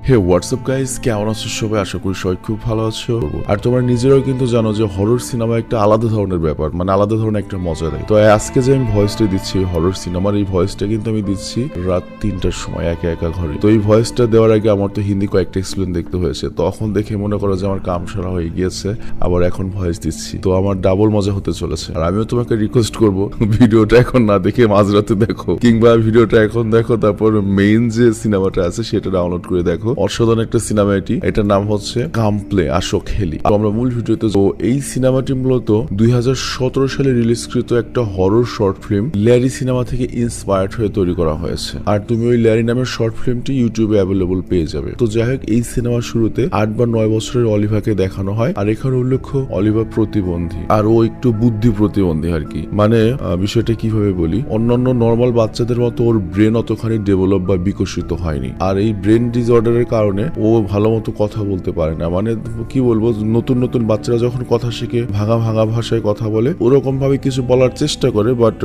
হে WhatsApp guys, কেমন আছো সবাই? আশা করি সবাই খুব ভালো আছো। আর তোমরা নিজেরাও কিন্তু জানো যে হরর সিনেমা একটা আলাদা ধরনের ব্যাপার, মানে আলাদা ধরনের একটা মজা দেয়। তো আজকে যে আমি ভয়েসটা দিচ্ছি হরর সিনেমার, এই ভয়েসটা কিন্তু আমি দিচ্ছি রাত 3টার সময় একা একা ঘরে। তো এই ভয়েসটা দেওয়ার আগে আমার তো হিন্দি কয়েকটা এক্সপ্লেন দেখতে হয়েছে, তখন দেখে মনে করো যে আমার কাম সারা হয়ে গিয়েছে, আবার এখন ভয়েস দিচ্ছি, তো আমার ডাবল মজা হতে চলেছে। আর আমিও তোমাকে রিকোয়েস্ট করব ভিডিওটা এখন না দেখে মাঝরাতে দেখো, কিংবা ভিডিওটা এখন দেখো তারপর মেইন যে সিনেমাটা আছে সেটা ডাউনলোড করে দেখো। অসাধারণ একটা সিনেমা এটার নাম হচ্ছে কাম প্লে আসো খেলি। আমরা মূল ভিডিওতে তো এই সিনেমাটি মূলত 2017 সালে রিলিজকৃত একটা horror short film Larry cinema থেকে ইন্সপায়ার্ড হয়ে তৈরি করা হয়েছে। আর তুমি ওই ল্যারি নামের শর্ট ফিল্মটি ইউটিউবে অ্যাভেলেবল পেয়ে যাবে। তো যাই হোক, এই সিনেমার শুরুতে 8 বা 9 বছরের অলিভাকে দেখানো হয়। আর এখানে উল্লেখ্য অলিভা প্রতিবন্ধী, আর ও একটু বুদ্ধি প্রতিবন্ধী আর কি। মানে বিষয়টা কিভাবে বলি, অন্যান্য নর্মাল বাচ্চাদের মতো ওর ব্রেন অতখানি ডেভেলপ বা বিকশিত হয়নি। আর এই ব্রেন ডিসঅর্ডারের কারণে ও ভালো মতো কথা বলতে পারে না। মানে কি বলবো, নতুন নতুন বাচ্চারা যখন কথা শিখে ভাঙা ভাঙা ভাষায় কথা বলে, ওরকম ভাবে কিছু বলার চেষ্টা করে, বাট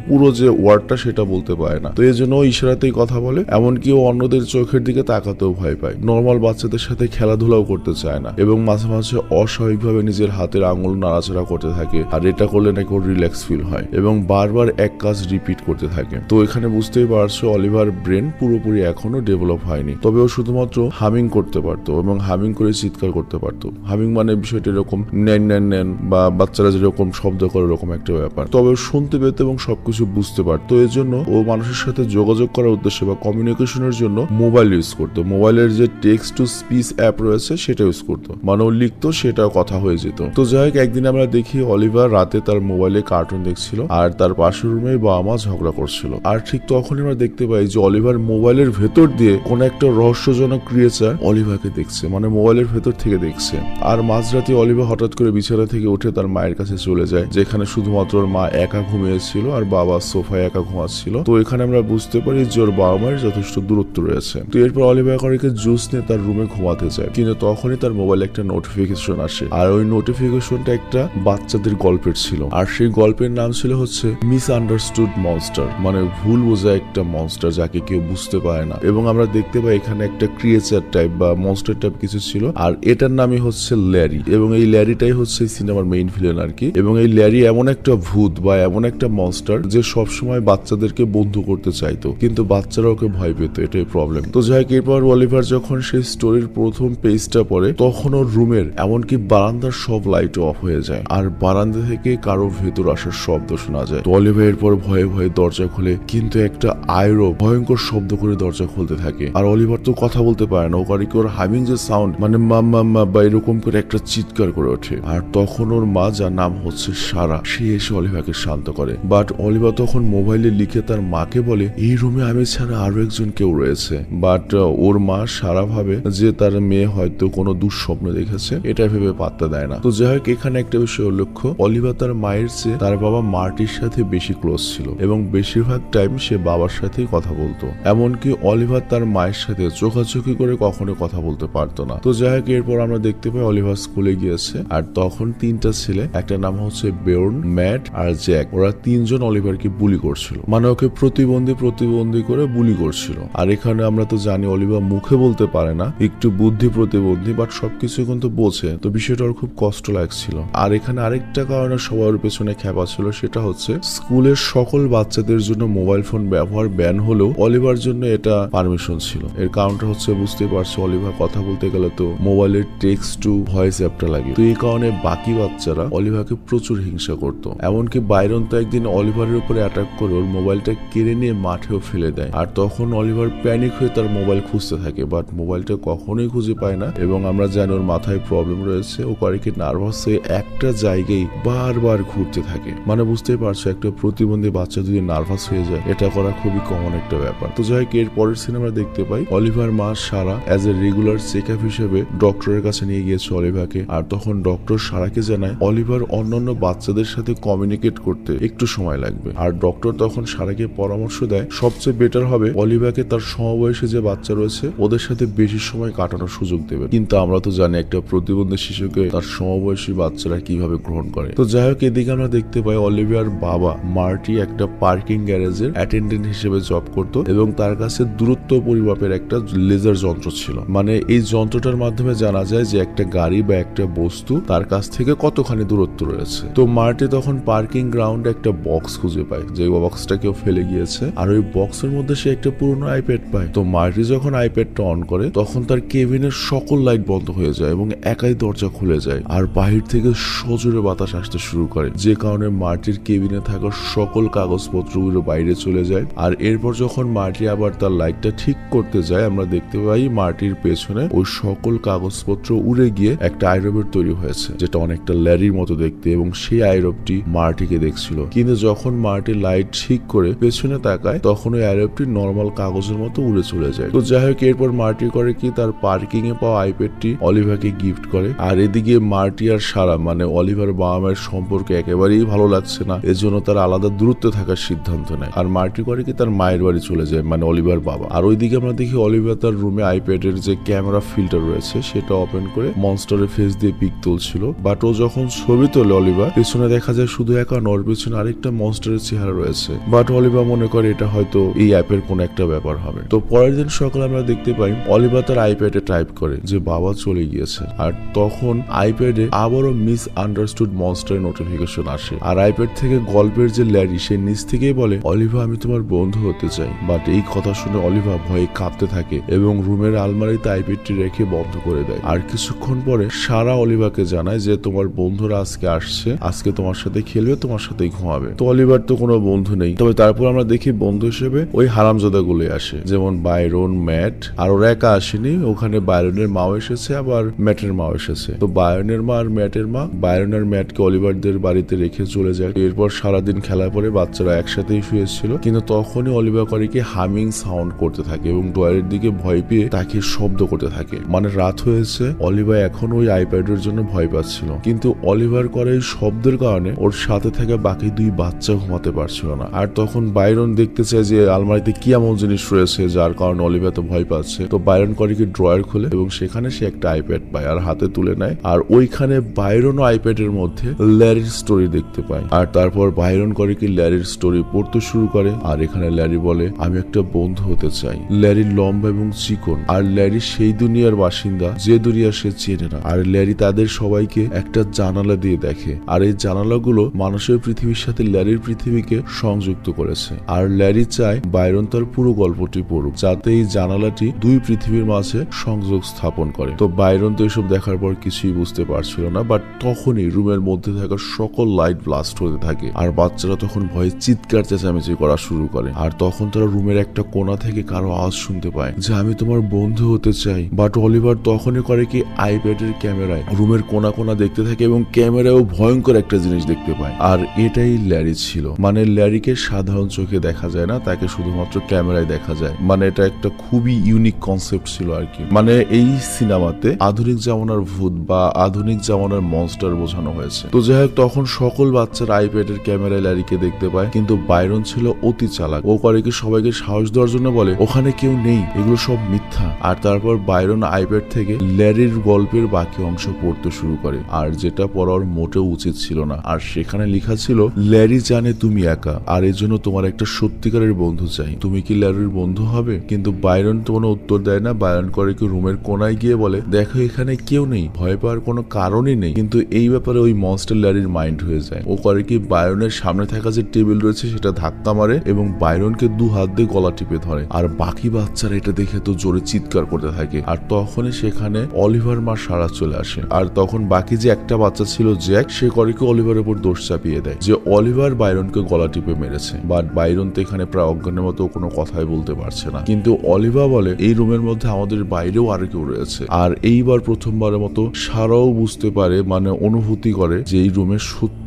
পুরো যে ওয়ার্ডটা সেটা বলতে পারে না। তো এই জন্য ও ইশারাতেই কথা বলে, এমনকি ও অন্যদের চোখের দিকে তাকাতেও ভয় পায়। নর্মাল বাচ্চাদের সাথে খেলাধুলাও করতে চায় না, এবং মাঝে মাঝে অস্বাভাবিকভাবে নিজের হাতের আঙুল নাড়াচাড়া করতে থাকে। আর এটা করলে নাকি ওর রিল্যাক্স ফিল হয়, এবং বারবার এক কাজ রিপিট করতে থাকে। তো এখানে বুঝতেই পারছো অলিভার ব্রেন পুরোপুরি এখনো ডেভেলপ হয়নি, তবে ও শুধুমাত্র হামিং করতে পারতো এবং হামিং করে চিৎকার করতে পারতো। হামিং মানে বিষয়টা এরকম ন্যান ন্যান ন্যান, বা বাচ্চারা যেরকম শব্দ করে ওরকম একটা ব্যাপার। তবে ও শুনতে পেত এবং সবকিছু বুঝতে পারতো। এর জন্য ও মানুষের সাথে যোগাযোগ করার উদ্দেশ্যে বা কমিউনিকেশনের জন্য মোবাইল ইউজ করতো। মোবাইলের যে টেক্সট টু স্পিচ অ্যাপ রয়েছে সেটা ইউজ করতো, মানে ও লিখতো, সেটা কথা হয়ে যেত। তো যাই হোক, একদিন আমরা দেখি অলিভার রাতে তার মোবাইলে কার্টুন দেখছিল, আর তার পাশের রুমে বাবা মা ঝগড়া করছিল। আর ঠিক তখনই আমরা দেখতে পাই যে অলিভার মোবাইলের ভেতর দিয়ে কোন একটা রহস্যজনক ক্রিয়েচার অলিভাকে দেখছে, মানে মোবাইলের ভেতর থেকে দেখছে। আর মাঝরাতে অলিভা হঠাৎ করে বিছানা থেকে উঠে তার মায়ের কাছে চলে যায়, যেখানে শুধুমাত্র ওর মা একা ঘুমিয়েছিল আর বাবা সোফায় একা ঘুমাচ্ছিল। তো এখানে আমরা বুঝতে পারি যে ওর বাবা মায়ের যথেষ্ট দূরত্ব রয়েছে। তো এরপর অলিভা করে জুস নিয়ে তার রুমে ঘুমাতে যায়, কিন্তু তখনই তার মোবাইলে একটা নোটিফিকেশন আসে। আর ওই নোটিফিকেশনটা একটা বাচ্চাদের গল্পের ছিল, আর সেই গল্পের নাম ছিল হচ্ছে মিস আন্ডারস্টুড মনস্টার, মানে ভুল বোঝা একটা মনস্টার যাকে কেউ বুঝতে পারে না। এবং আমরা দেখতে পাই এখানে একটা ক্রিয়েচার টাইপ বা মনস্টার টাইপ কিছু ছিল, আর এটার নামই হচ্ছে ল্যারি। এবং এই ল্যারিটাই হচ্ছে সিনেমার মেইন ভিলেন আর কি। এবং এই ল্যারি এমন একটা ভূত বা এমন একটা মনস্টার যে সবসময় বাচ্চাদেরকে বন্ধু করতে চাইতো, কিন্তু বাচ্চারা ওকে ভয় পেত, এটাই প্রবলেম। তো যাই হোক, এরপর অলিভার যখন সেই স্টোরির প্রথম পেজটা পড়ে, তখন ওর রুমের এমনকি বারান্দার সব লাইট অফ হয়ে যায়, আর বারান্দা থেকে কারো ভেতর আসার শব্দ শোনা যায়। তো অলিভার এরপর ভয়ে ভয়ে দরজা খুলে, কিন্তু একটা আয়রো ভয়ঙ্কর শব্দ করে দরজা খুলতে থাকে। আর অলিভার তো কথা বলতে পারে না, ও করে কি ওর হামিং যে সাউন্ড, মানে মাম্মা বা এরকম করে একটা চিৎকার করে ওঠে। আর তখন ওর মা, যার নাম হচ্ছে সারা, সে এসে অলিভাকে শান্ত করে। বাট অলিভা তখন মোবাইলে লিখে তার মাকে বলে এই রুমে আমি ছাড়া আরো একজন কেউ রয়েছে। বাট ওর মা সারা ভাবে যে তার মেয়ে হয়তো কোনো দুঃস্বপ্ন দেখেছে, এটা ভেবে পাত্তা দেয় না। তো যাই হোক, এখানে একটা বিষয় উল্লেখ্য, অলিভা তার মায়ের চেয়ে তার বাবা মার্টির সাথে বেশি ক্লোজ ছিল, এবং বেশিরভাগ টাইম সে বাবার সাথেই কথা বলতো। এমনকি অলিভা তার মায়ের সাথে চোখাচোখি করে কখনো কথা বলতে পারতো না। তো যাই হোক, এরপর আমরা দেখতে পাই অলিভা স্কুলে গিয়েছে, আর তখন 3টা ছেলে, একটা নাম হচ্ছে বেয়র্ন, ম্যাট আর জ্যাক, ওরা 3জন অলিভারকে বুলি করছিল, মানে ওকে প্রতিবন্ধী করে বুলি করছিল। আর এখানে আমরা তো জানি অলিভা মুখে বলতে পারে না, একটু বুদ্ধি প্রতিবন্ধী, বাট সবকিছু কিন্তু বোঝে। তো বিষয়টা ওর খুব কষ্ট লাগছিল। আর এখানে আরেকটা কারণে সবার পেছনে খেপা ছিল, সেটা হচ্ছে স্কুলের সকল বাচ্চাদের জন্য মোবাইল ফোন ব্যবহার ব্যান হলেও অলিভার জন্য এটা পারমিশন ছিল। এর কারণটা হচ্ছে, বুঝতে পারছো, অলিভা কথা বলতে গেলে তো মোবাইলের টেক্সট টু ভয়েস অ্যাপটা লাগে। তো এই কারণে বাকি বাচ্চারা অলিভাকে প্রচুর হিংসা করতো। এমনকি বাইরন তো একদিন অলিভারের উপরে অ্যাটাক করে ওর মোবাইলটা কেড়ে নিয়ে মাঠেও ফেলে দেয়। আর তখন অলিভার প্যানিক হয়ে তার মোবাইল খুঁজতে থাকে, বাট মোবাইলটা কখনোই খুঁজে পায় না। এবং আমরা জানি ওর মাথায় প্রবলেম রয়েছে, ও কারিকে নার্ভাস হয়ে একটা জায়গায় বারবার ঘুরতে থাকে। মানে বুঝতেই পারছো, একটা প্রতিবন্ধী বাচ্চা যদি নার্ভাস হয়ে যায়, এটা করা খুবই কমন একটা ব্যাপার। তো যাই হোক, এর পরের সিনেমা দেখতে পাই অলিভার মা Sara as a regular check up হিসেবে ডক্টরের কাছে নিয়ে গিয়েছে অলিভাকে। আর তখন ডক্টর সারাকে জানায় অলিভার অন্যান্য বাচ্চাদের সাথে কমিউনিকেট করতে একটু সময় লাগবে। আর ডক্টর তখন সারাকে পরামর্শ দেয় সবচেয়ে বেটার হবে অলিভাকে তার সমবয়সী যে বাচ্চা রয়েছে ওদের সাথে বেশি সময় কাটানোর সুযোগ দেবে। কিন্তু আমরা তো জানি একটা প্রতিবন্ধী শিশুকে তার সমবয়সী বাচ্চারা কিভাবে গ্রহণ করে। তো যাই হোক, এদিকে আমরা দেখতে পাই অলিভিয়ার বাবা মার্টি একটা পার্কিং গ্যারেজের অ্যাটেন্ডেন্ট হিসেবে জব করত, এবং তার কাছে দূরত্ব পরিমাপের একটা লেজার বোঝার যন্ত্র ছিল। মানে এই যন্ত্রটার মাধ্যমে জানা যায় যে একটা গাড়ি বা একটা বস্তু তার কাছ থেকে কতখানি দূরত্ব রয়েছে। তো মার্টি তখন পার্কিং গ্রাউন্ডে একটা বক্স খুঁজে পায়, যে বক্সটা কেউ ফেলে গিয়েছে, আর ওই বক্সের মধ্যে সে একটা পুরনো আইপ্যাড পায়। তো মার্টি যখন আইপ্যাডটা অন করে তখন তার কেবিনের সকল লাইট বন্ধ হয়ে যায় এবং একাই দরজা খুলে যায়, আর বাহির থেকে সজোরে বাতাস আসতে শুরু করে, যে কারণে মার্টির কেবিনে থাকা সকল কাগজপত্রগুলো বাইরে চলে যায়। আর এরপর যখন মার্টি আবার তার লাইটটা ঠিক করতে যায়, আমরা দেখতে পাই মার্টির পেছনে ওই সকল কাগজপত্র উড়ে গিয়ে একটা আইরোবেট তৈরি হয়েছে, যেটা অনেকটা ল্যারির মতো দেখতে, এবং সেই আইরোবটি মার্টিকে দেখছিল। কিন্তু যখন মার্টি লাইট ঠিক করে পেছনে তাকায় তখন ওই আইরোবটি নর্মাল কাগজের মতো উড়ে চলে যায়। তো যাই হোক, এরপর মার্টি করে কি তার পার্কিং এ পাওয়া আইপ্যাডটি অলিভারকে গিফট করে। আর এদিকে মার্টি আর সারা মানে অলিভার বাবা মায়ের সম্পর্কে একেবারেই ভালো লাগছে না, এজন্য তার আলাদা দূরত্বে থাকার সিদ্ধান্ত নেয়। আর মার্টি করে কি তার মায়ের বাড়ি চলে যায়, মানে অলিভার বাবা। আর ওইদিকে আমরা দেখি অলিভার তার রুমে আইপ্যাডের যে ক্যামেরা ফিল্টার রয়েছে সেটা ওপেন করে মনস্টারের ফেস দিয়ে পিক তুলছিল। বাট ও যখন ছবি তোলে অলিভার, পেছনে দেখা যায় শুধু একা নর, পেছনে আরেকটা মনস্টারের চেহারা রয়েছে। বাট অলিভার মনে করে এটা হয়তো এই অ্যাপের কোন একটা ব্যাপার হবে। তো পরের দিন সকালে আমরা দেখতে পাই অলিভার তার আইপ্যাডে টাইপ করে যে বাবা চলে গিয়েছে। আর তখন আইপ্যাডে আবারও মিস আন্ডারস্টুড মনস্টারের নোটিফিকেশন আসে। আর আইপ্যাড থেকে গল্পের যে ল্যারি সে নিজ থেকেই বলে, অলিভা আমি তোমার বন্ধু হতে চাই। বাট এই কথা শুনে অলিভা ভয়ে কাঁপতে থাকে এবং রুমের আলমারিতে আইপ্যাডটি রেখে বন্ধ করে দেয়। আর কিছুক্ষণ পরে সারা অলিভাকে জানায় যে তোমার বন্ধুরা আজকে আসছে, আজকে তোমার সাথে খেলবে, তোমার সাথেই ঘুমাবে। তো অলিভার তো কোনো বন্ধু নেই, তবে তারপর আমরা দেখি বন্ধু হিসেবে ওই হারামজাদা গুলোই আসে, যেমন বাইরন, ম্যাট। আর ওরা একা আসেনি, ওখানে বাইরনের মাও এসেছে, আবার ম্যাটের মাও এসেছে। তো বাইরনের মা আর ম্যাটের মা বাইরন আর ম্যাটকে অলিভারদের বাড়িতে রেখে চলে যায়। এরপর সারাদিন খেলার পরে বাচ্চারা একসাথেই শুয়েছিল, কিন্তু তখনই অলিভার করে কি হামিং সাউন্ড করতে থাকে এবং ডয়ারের দিকে ভয় পেয়ে তাকে শব্দ করতে থাকে। মানে রাত হয়েছে, অলিভার এখন ওই আইপ্যাডের জন্য ভয় পাচ্ছিল, কিন্তু অলিভার করে এই শব্দের কারণে ওর সাথে থাকা বাকি দুই বাচ্চা ঘুমাতে পারছিল না। আর তখন বাইরন দেখতে চায় যে আলমারিতে কি এমন জিনিস রয়েছে যার কারণে অলিভার তো ভয় পাচ্ছে। তো বাইরন করে কি ড্রয়ার খুলে এবং সেখানে সে একটা আইপ্যাড পায় আর হাতে তুলে নেয়। আর ওইখানে বাইরন ও আইপ্যাডের মধ্যে ল্যারির স্টোরি দেখতে পায়। আর তারপর বাইরন করে কি ল্যারির স্টোরি পড়তে শুরু করে। আর এখানে ল্যারি বলে, আমি একটা বন্ধু হতে চাই। ল্যারি লম্বা এবং চিকন, আর ল্যারি সেই দুনিয়ার বাসিন্দা যে দুনিয়া সে চেনে না। আর ল্যারি তাদের সবাইকে একটা জানালা দিয়ে দেখে, আর এই জানালাগুলো মানুষের পৃথিবীর সাথে ল্যারির পৃথিবীকে সংযুক্ত করেছে। আর ল্যারি চায় বাইরন তার পুরো গল্পটি পড়ুক, যাতে এই জানালাটি দুই পৃথিবীর মাঝে সংযোগ স্থাপন করে। তো বাইরন তো এসব দেখার পর কিছুই বুঝতে পারছিল না, বাট তখনই রুমের মধ্যে থাকা সকল লাইট ব্লাস্ট হতে থাকে। আর বাচ্চারা তখন ভয়ে চিৎকার চেঁচামেচি করা শুরু করে। আর তখন তারা রুমের একটা কোণা থেকে কারো আওয়াজ শুনতে পায় যে আমি তোমার বন্ধু হতে চাই। বাট অলিভার তখনই করে কি আইপ্যাডের ক্যামেরায় রুমের কোণা কোণা দেখতে থাকে এবং ক্যামেরায়ও ভয়ঙ্কর একটা জিনিস দেখতে পায়। আর এটাই ল্যারি ছিল। মানে ল্যারিকে সাধারণ চোখে দেখা যায় না, তাকে শুধুমাত্র ক্যামেরায় দেখা যায়। মানে এটা একটা খুবই ইউনিক কনসেপ্ট ছিল আর কি। মানে এই সিনেমাতে আধুনিক জামানার ভূত বা আধুনিক জামানার মনস্টার বোঝানো হয়েছে। তো যাই হোক, তখন সকল বাচ্চারা আইপ্যাডের ক্যামেরায় ল্যারিকে দেখতে পায়, কিন্তু বাইরন ছিল অতি চালাক। ও করে কি সবাইকে সাহস দেওয়ার জন্য বলে ওখানে কেউ নেই, এগুলো সব মিথ্যা। আর তারপর বাইরন আইপ্যাড থেকে ল্যারির গল্পের বাকি অংশ পড়তে শুরু করে, আর যেটা পড়ার মোটেও উচিত ছিল না। আর সেখানে লেখা ছিল, ল্যারি জানে তুমি একা, আর এর জন্য তোমার একটা সত্যিকারের বন্ধু চাই, তুমি কি ল্যারির বন্ধু হবে? কিন্তু বাইরন তো কোনো উত্তর দেয় না। বাইরন করে কি রুমের কোনায় গিয়ে বলে, দেখো এখানে কেউ নেই, ভয় পাওয়ার কোনো কারণই নেই। কিন্তু এই ব্যাপারে ওই মনস্টার ল্যারির মাইন্ড হয়ে যায়। ও করে কি বাইরনের সামনে থাকা যে টেবিল রয়েছে সেটা ধাক্কা মারে এবং বাইরনকে দু হাত দিয়ে গলা টিপে ধরে। আর বাকি বাচ্চারা এটা দেখে তো জোরে চিৎকার করতে থাকে। আর তখনই সেখানে অলিভার মা সারা চলে আসে। আর তখন বাকি যে একটা বাচ্চা ছিল জ্যাক, সে করে কি অলিভারের উপর দোষ চাপিয়ে দেয় যে অলিভার বাইরনকে গলা টিপে মেরেছে। বাট বাইরন তো এখানে প্রায় অজ্ঞানের মতো কোনো কথাই বলতে পারছে না। কিন্তু অলিভা বলে এই রুমের মধ্যে আমাদের বাইরেও আর কেউ রয়েছে। আর এইবার প্রথমবারের মতো সারাও বুঝতে পারে, মানে অনুভূতি করে যে এই রুমের সত্যি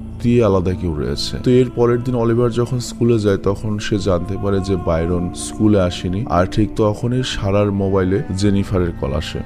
আলাদা কেউ রয়েছে। তো এর পরের দিন অলিভার যখন স্কুলে যায় তখন সে জানতে পারে যে বাইরন স্কুলে আসেনি। আর ঠিক তখনই সারার মোবাইলে জেনিফারের কল আসে।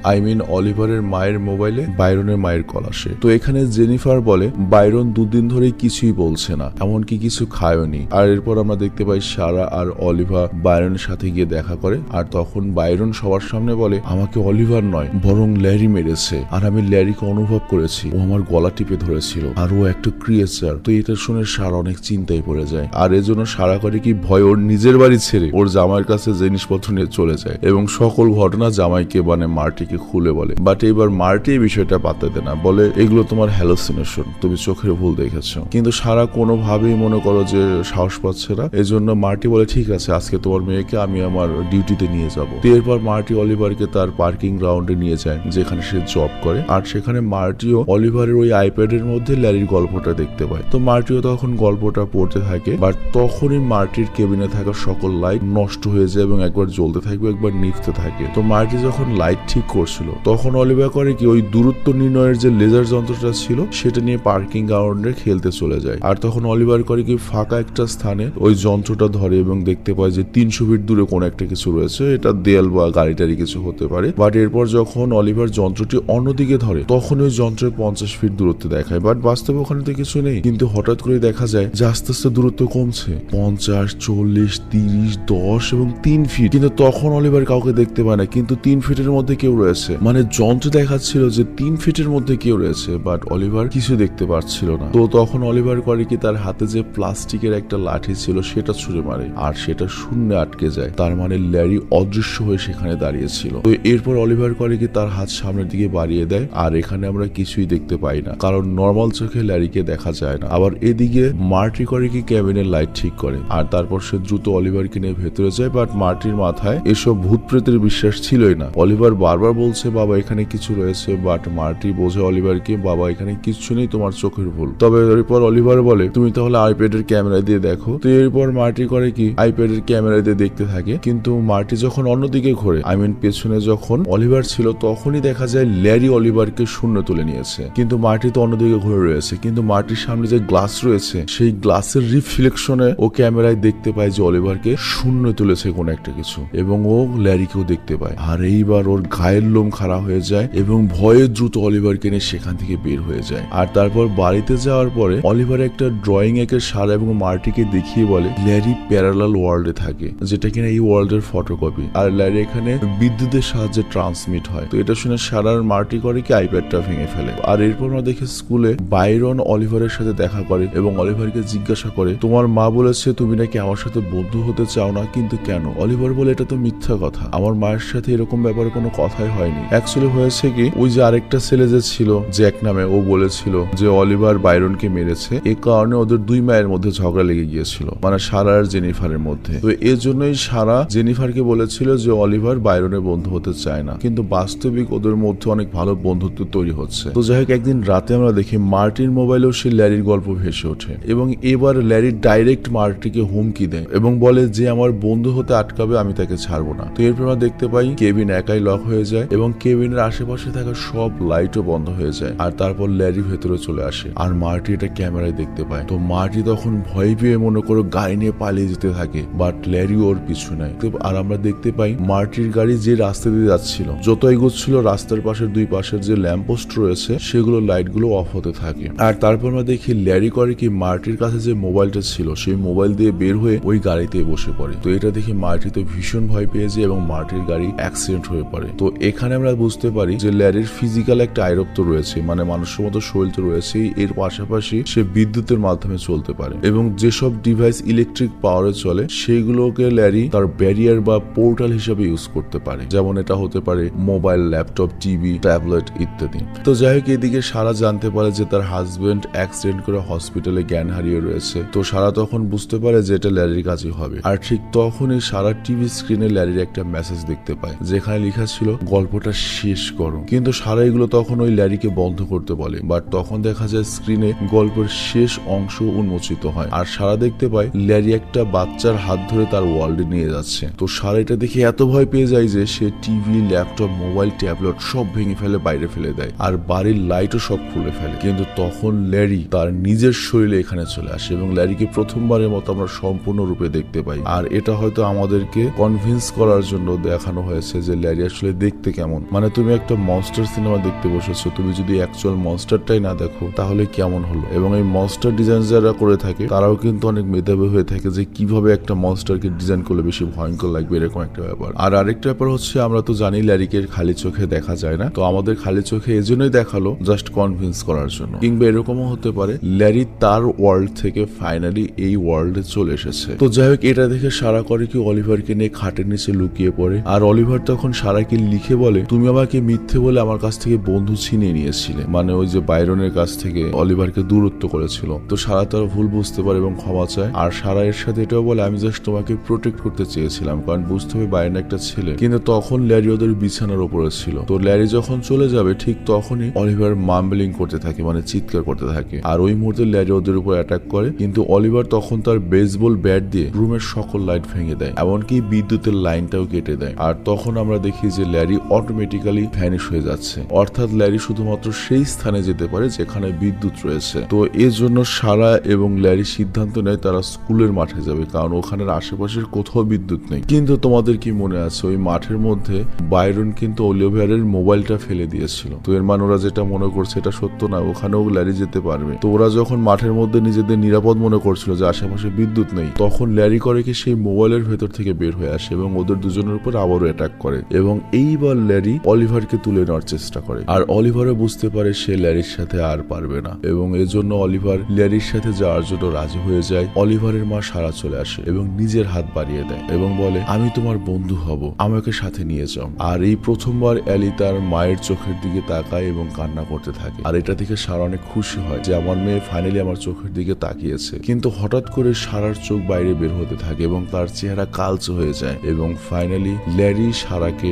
অলিভারের মায়ের মোবাইলে বাইরনের মায়ের কল আসে। তো এখানে জেনিফার বলে বাইরন দুদিন ধরে কিছুই বলছে না, এমনকি কিছু খায়নি। আর এরপর আমরা দেখতে পাই সারা আর অলিভা বাইরনের সাথে গিয়ে দেখা করে। আর তখন বাইরন সবার সামনে বলে, আমাকে অলিভার নয় বরং ল্যারি মেরেছে, আর আমি ল্যারিকে অনুভব করেছি, ও আমার গলা টিপে ধরেছিল, আর ও একটা ক্রিয়েচার, বাচ্চার। তো এটা শুনে সারা অনেক চিন্তায় পড়ে যায়, আর এজন্য সারা করে কি ভয় ওর নিজের বাড়ি ছেড়ে ওর জামাইয়ের কাছে জিনিসপত্র নিয়ে চলে যায় এবং সকল ঘটনা জামাইকে মানে মার্টিকে খুলে বলে। বাট এবার মার্টি এই বিষয়টা পাত্তা দেয় না, বলে এগুলো তোমার হ্যালোসিনেশন, তুমি চোখের ভুল দেখেছো। কিন্তু সারা কোনোভাবেই মনে করো যে সাহস পাচ্ছে না, এজন্য মার্টি বলে ঠিক আছে আজকে তোমার মেয়েকে আমি আমার ডিউটিতে নিয়ে যাবো। এরপর মার্টি অলিভারকে তার পার্কিং গ্রাউন্ডে নিয়ে যায় যেখানে সে জব করে, আর সেখানে মার্টিও অলিভারের ওই আইপ্যাডের মধ্যে ল্যারির গল্পটা দেখতে পায়। তো মার্টিও তখন গল্পটা পড়তে থাকে, বাট তখনই মার্টির কেবিনে থাকা সকল লাইট নষ্ট হয়ে যায় এবং একবার জ্বলতে থাকবে একবার নিভতে থাকে। তো মার্টি যখন লাইট ঠিক করছিল তখন অলিভার করে কি ওই দূরত্ব নির্ণয়ের যে লেজার যন্ত্রটা ছিল সেটা নিয়ে পার্কিং গ্রাউন্ডে খেলতে চলে যায়। আর তখন অলিভার করে কি ফাঁকা একটা স্থানে ওই যন্ত্রটা ধরে এবং দেখতে পায় যে 300 ফিট দূরে কোন একটা কিছু রয়েছে, এটা দেয়াল বা গাড়িটারি কিছু হতে পারে। বাট এরপর যখন অলিভার যন্ত্রটি অন্যদিকে ধরে তখন ওই যন্ত্রের 50 ফিট দূরত্বে দেখায়, বাট বাস্তবে ওখানে তো কিছু নেই। কিন্তু হঠাৎ করে দেখা যায় যে আস্তে আস্তে দূরত্ব কমছে 50, 40, 30, 10 এবং 3 ফিট। কিন্তু তখন অলিভার কাউকে দেখতে পায় না, কিন্তু 3 ফিটের মধ্যে কেউ রয়েছে, মানে যন্ত্র দেখাচ্ছিল যে 3 ফিটের মধ্যে কেউ রয়েছে, বাট অলিভার কিছু দেখতে পাচ্ছিল না। তো তখন অলিভার করে কি তার হাতে যে প্লাস্টিকের একটা লাঠি ছিল সেটা ছুঁড়ে মারে, আর সেটা শূন্যে আটকে যায়। তার মানে ল্যারি অদৃশ্য হয়ে সেখানে দাঁড়িয়েছিল। তো এরপর অলিভার করে কি তার হাত সামনের দিকে বাড়িয়ে দেয়, আর এখানে আমরা কিছুই দেখতে পাই না কারণ নর্মাল চোখে ল্যারিকে দেখা যায় না। আবার এদিকে মার্টি করে কি ক্যাবিনের লাইট ঠিক করে, আর তারপর সে দ্রুত অলিভারকে নিয়ে ভেতরে যায়। বাট মার্টির মাথায় এসব ভূত প্রেতের বিশ্বাস ছিলই না। অলিভার বারবার বলছে বাবা এখানে কিছু রয়েছে, বাট মার্টি বোঝে অলিভারকে বাবা এখানে কিছু নেই, তোমার চোখের ভুল। তবে এরপর অলিভার বলে তুমি তাহলে আইপ্যাডের ক্যামেরা দিয়ে দেখো। তো এরপর মার্টি করে কি আইপ্যাডের ক্যামেরা দিয়ে দেখতে থাকে, কিন্তু মার্টি যখন অন্যদিকে ঘোরে পেছনে যখন অলিভার ছিল তখনই দেখা যায় ল্যারি অলিভারকে শূন্য তুলে নিয়েছে, কিন্তু মার্টি তো অন্যদিকে ঘুরে রয়েছে। কিন্তু মার্টির সামনে যে গ্লাস রয়েছে সেই গ্লাসের রিফ্লেকশনে ও ক্যামেরায় দেখতে পায় যে অলিভারকে শূন্য তুলেছে কোন একটা কিছু, এবং ও ল্যারিকেও দেখতে পায়। আর এইবার ওর গায়ের লোম খাড়া হয়ে যায় এবং ভয়ে দ্রুত অলিভারকে নিয়ে সেখান থেকে বের হয়ে যায়। আর তারপর বাড়িতে যাওয়ার পরে অলিভার একটা ড্রয়িং এঁকে সারা এবং মার্টিকে দেখিয়ে বলে ল্যারি প্যারালাল ওয়ার্ল্ডে থাকে, যেটা কিনা এই ওয়ার্ল্ডের ফটোকপি, আর ল্যারি এখানে বিদ্যুতের সাহায্যে ট্রান্সমিট হয়। তো এটা শুনে সারার মার্টি করে কি আইপ্যাডটা ভেঙে ফেলে। আর এরপর আমরা দেখি স্কুলে বাইরন অলিভারের সাথে দেখা করে এবং অলিভারকে জিজ্ঞাসা করে তোমার মা বলেছে তুমি নাকি আমার সাথে বন্ধু হতে চাও না, কিন্তু কেন? অলিভার বলে এটা তো মিথ্যা কথা, আমার মায়ের সাথে এরকম ব্যাপারে কোনো কথাই হয়নি। অ্যাকচুয়ালি হয়েছে কি ওই যে আরেকটা ছেলে যে ছিল জ্যাক নামে, ও বলেছিল যে অলিভার বাইরনকে মেরেছে, এ কারণে ওদের দুই মায়ের মধ্যে ঝগড়া লেগে গিয়েছিল, মানে সারা আর জেনিফারের মধ্যে। তো এর জন্যই সারা জেনিফারকে বলেছিল যে অলিভার বাইরনের বন্ধু হতে চায় না, কিন্তু বাস্তবিক ওদের মধ্যে অনেক ভালো বন্ধুত্ব তৈরি হচ্ছে। তো যাই হোক একদিন রাতে আমরা দেখি মার্টির মোবাইলেও সে ল্যারির গল্প ভেসে ওঠে এবং এবার ল্যারি ডাইরেক্ট মার্টিকে হুমকি দেয় এবং বলে যে আমার বন্ধু হতে আটকাবে আমি তাকে ছাড়বো না। তো এরপর আমরা দেখতে পাই কেবিন একাই লক হয়ে যায় এবং কেবিনের আশেপাশে থাকা সব লাইটও বন্ধ হয়ে যায়। আর তারপর ল্যারি ভেতরে চলে আসে আর মার্টি এটা ক্যামেরায় দেখতে পায়। তো মার্টি তখন ভয় পেয়ে মনে করো গাড়ি নিয়ে পালিয়ে যেতে থাকে, বাট ল্যারি ওর পিছু নেয়। আর আমরা দেখতে পাই মার্টির গাড়ি যে রাস্তা দিয়ে যাচ্ছিল যত এগোচ্ছিল রাস্তার পাশের দুই পাশের যে ল্যাম্পপোস্ট রয়েছে সেগুলো লাইটগুলো অফ হতে থাকে। আর তারপর আমরা দেখি ল্যারি করে কি মার্টির কাছে যে মোবাইলটা ছিল সেই মোবাইল দিয়ে বের হয়ে ওই গাড়িতে বসে পড়ে। তো এটা দেখে মার্টি তো ভীষণ ভয় পেয়ে যায় এবং মার্টির গাড়ি অ্যাক্সিডেন্ট হয়ে পড়ে। তো এখানে আমরা বুঝতে পারি যে ল্যারির ফিজিক্যাল একটা আয়রক্ত রয়েছে, মানে মানুষের মতো শরীর তো রয়েছে, এর পাশাপাশি সে বিদ্যুতের মাধ্যমে চলতে পারে এবং যেসব ডিভাইস ইলেকট্রিক পাওয়ারে চলে সেগুলোকে ল্যারি তার ব্যারিয়ার বা পোর্টাল হিসেবে ইউজ করতে পারে, যেমন এটা হতে পারে মোবাইল, ল্যাপটপ, টিভি, ট্যাবলেট ইত্যাদি। তো যাই হোক এদিকে সারা জানতে পারে যে তার হাজবেন্ড অ্যাক্সিডেন্ট করে হসপিটালে জ্ঞান হারিয়ে রয়েছে। তো সারা তখন বুঝতে পারে যে এটা ল্যারির কাজই হবে। আর ঠিক তখনই সারা টিভি স্ক্রিনে ল্যারির একটা মেসেজ দেখতে পায় যেখানে লেখা ছিল গল্পটা শেষ করো, কিন্তু সারা এগুলো তখন ওই ল্যারিকে বন্ধ করতে বলে। বাট তখন দেখা যায় স্ক্রিনে গল্পের শেষ অংশ উন্মোচিত হয় আর সারা দেখতে পায় ল্যারি একটা বাচ্চার হাত ধরে তার ওয়ার্ল্ডে নিয়ে যাচ্ছে। তো সারা এটা দেখে এত ভয় পেয়ে যায় যে সে টিভি, ল্যাপটপ, মোবাইল, ট্যাবলেট সব ভেঙে ফেলে, বাইরে ফেলে দেয় আর বাড়ির লাইটও সব খুলে ফেলে। কিন্তু তখন ল্যারি তার নিজের শরীরে এখানে চলে আসে এবং ল্যারিকে প্রথমবারের মতো আমরা সম্পূর্ণরূপে দেখতে পাই। আর এটা হয়তো আমাদেরকে কনভিন্স করার জন্য দেখানো হয়েছে যে ল্যারি আসলে দেখতে কেমন। মানে তুমি একটা মনস্টার সিনেমা দেখতে বসেছো, তুমি যদি অ্যাকচুয়াল মনস্টারটাই না দেখো তাহলে কেমন হলো। এবং এই মনস্টার ডিজাইন যারা করে থাকে তারাও কিন্তু অনেক মেধাবী হয়ে থাকে যে কিভাবে একটা মনস্টারকে ডিজাইন করলে বেশি ভয়ঙ্কর লাগবে, এরকম একটা ব্যাপার। আর আরেকটা ব্যাপার হচ্ছে আমরা তো জানি ল্যারিকে খালি চোখে দেখা যায় না, তো আমাদের খালি চোখে এজন্যই দেখালো জাস্ট কনভিন্স করার জন্য। কিংবা এরকমও হতে পারে পারে ল্যারি তার ওয়ার্ল্ড থেকে ফাইনালি এই ওয়ার্ল্ডে চলে এসেছে। তো যাই হোক, এটা দেখে সারা করে কি অলিভারকে নিয়ে খাটের নিচে লুকিয়ে পড়ে। আর অলিভার তখন সারাকে লিখে বলে, তুমি আমাকে মিথ্যে বলে আমার কাছ থেকে বন্ধু ছিনিয়ে নিয়েছিলে, মানে ওই যে বাইরনের কাছ থেকে অলিভারকে দূরত্ব করেছিল। তো সারা তার ভুল বুঝতে পারে এবং ক্ষমা চায়। আর সারা এর সাথে এটাও বলে, আমি জাস্ট তোমাকে প্রোটেক্ট করতে চেয়েছিলাম, কারণ বুঝতে হবে বাইরন একটা ছেলে। কিন্তু তখন ল্যারি ওদের বিছানার উপরে ছিল। তো ল্যারি যখন চলে যাবে ঠিক তখনই অলিভার মাম্বলিং করতে থাকে, মানে চিৎকার করতে থাকে। আর ওই মুহূর্তে ল্যারি ওদের উপর অ্যাটাক করে, কিন্তু অলিভার তখন তার বেসবল ব্যাট দিয়ে রুমের সকল লাইট ভেঙে দেয়, এমনকি বিদ্যুতের লাইনটাও কেটে দেয়। আর তখন আমরা দেখি যে ল্যারি অটোমেটিক্যালি ভ্যানিশ হয়ে যাচ্ছে, অর্থাৎ ল্যারি শুধুমাত্র সেই স্থানে যেতে পারে যেখানে বিদ্যুৎ রয়েছে। তো এর জন্য সারা এবং ল্যারি সিদ্ধান্ত নেয় তারা স্কুলের মাঠে যাবে, কারণ ওখানের আশেপাশের কোথাও বিদ্যুৎ নেই। কিন্তু তোমাদের কি মনে আছে, ওই মাঠের মধ্যে বাইরন কিন্তু অলিভারের মোবাইলটা ফেলে দিয়েছিল। তো এর মানে ওরা যেটা মনে করছে এটা সত্য না, ওখানেও ল্যারি যেতে পারবে। তো ওরা যখন মাঠের মধ্যে নিজেদের নিরাপদ মনে করছিল যে আশেপাশে বিদ্যুৎ নেই, তখন ল্যারি করে কি সেই মোবাইলের ভেতর থেকে বের হয়ে আসে এবং ওদের দুজনের উপর আবারও অ্যাটাক করে। এবং এইবার ল্যারি অলিভারকে তুলে নেওয়ার চেষ্টা করে। আর অলিভারও বুঝতে পারে সে ল্যারির সাথে আর পারবে না, এবং এজন্য অলিভার ল্যারির সাথে যাওয়ার জন্য রাজি হয়ে যায়। অলিভারের মা সারা চলে আসে এবং নিজের হাত বাড়িয়ে দেয় এবং বলে, আমি তোমার বন্ধু হব, আমাকে সাথে নিয়ে যাও। আর এই প্রথমবার অ্যালি তার মায়ের চোখের দিকে তাকায় এবং কান্না করতে থাকে। আর এটা দেখে সারা অনেক খুশি হয় যে আমার মেয়ে ফাইনালি আমার চোখের দিকে তাকিয়েছে। কিন্তু হঠাৎ করে সারার চোখ বাইরে বের হতে থাকে এবং তার চেহারা কালচে হয়ে যায়। এবং ফাইনালি ল্যারি সারাকে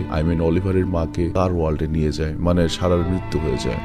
অলিভারের মাকে তার ওয়ার্ল্ডে নিয়ে যায়, মানে সারার মৃত্যু হয়ে যায়।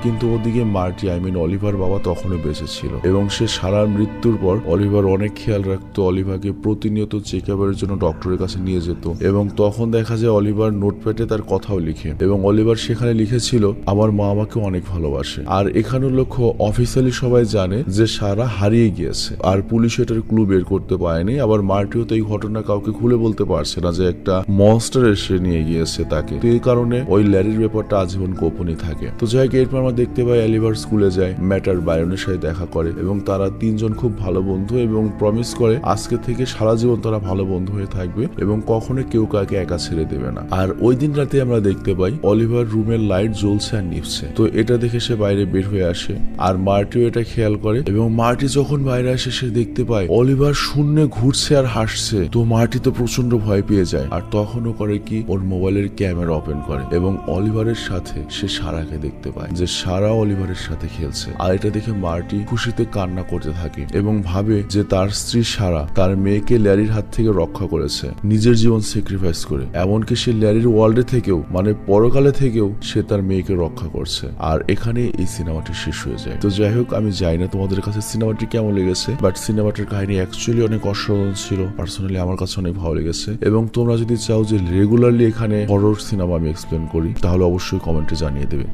কিন্তু ওদিকে মার্টি অলিভার বাবা তখনও বেঁচে ছিল এবং সে সারার মৃত্যুর পর অলিভার অনেক খেয়াল রাখতো। অলিভারকে প্রতিনিয়ত চেক আপের জন্য ডক্টরের কাছে নিয়ে যেত এবং তখন দেখা যায় অলিভার নোটপ্যাডে তার কথাও লিখে, এবং অলিভার সেখানে লিখেছিল, আমার মা আমাকে অনেক ভালোবাসে। আর এখানে লক্ষ্য অফিসিয়ালি সবাই জানে যে সারা হারিয়ে গিয়েছে, আর পুলিশ এটার ক্লু বের করতে পারেনি। আবার মার্টিও তো এই ঘটনা কাউকে খুলে বলতে পারছে না যে একটা মনস্টার এসে নিয়ে গিয়েছে তাকে। তো এই কারণে ওই ল্যারির ব্যাপারটা আজীবন গোপনই থাকে। তো যাই হোক, এরপর আমরা দেখতে পাই অলিভার স্কুলে যায়, ম্যাটার বাইরনের সাথে দেখা করে এবং তারা তিনজন খুব ভালো বন্ধু এবং প্রমিস করে আজকে থেকে সারা জীবন তারা ভালো বন্ধু হয়ে থাকবে এবং কখনো কেউ কাউকে একা ছেড়ে দেবে না। আর ওই দিন রাতে আমরা দেখতে পাই অলিভার রুমের লাইট জ্বলছে আর নিভছে। তো এটা দেখে সে বাইরে বের হয়ে আসে, আর মার্টিও এটা খেয়াল করে। এবং মার্টি যখন বাইরে আসে সে দেখতে পায় অলিভার শূন্যে ঘুরছে আর হাসছে। তো মার্টি তো প্রচন্ড ভয় পেয়ে যায়, আর তখনও করে কি ওর মোবাইলের ক্যামেরা ওপেন করে এবং অলিভারের সাথে সে সারাকে দেখতে পায়, যে সারা অলিভারের সাথে খেলছে। আর এটা দেখে মার্টি খুশিতে কান্না করতে থাকে এবং ভাবে যে তার স্ত্রী সারা তার মেয়েকে ল্যারির হাত থেকে রক্ষা করেছে নিজের জীবন স্যাক্রিফাইস করে। এমনকি সে ল্যারির ওয়ার্ল্ডে থেকেও, মানে পরকালে থেকেও সে তার মেয়েকে রক্ষা করছে। আর এখানে এই সিনেমাটি শেষ হয়ে যায়। তো যাই হোক, আমি জানি না তোমাদের কাছে সিনেমাটি কেমন লেগেছে, বাট সিনেমাটির কাহিনী অ্যাকচুয়ালি অনেক অসাধারণ ছিল। পার্সোনালি আমার কাছে অনেক ভালো লেগেছে। এবং তোমরা যদি চাও যে রেগুলারলি এখানে হরর সিনেমা আমি এক্সপ্লেন করি, তাহলে অবশ্যই কমেন্টে জানিয়ে দেবে।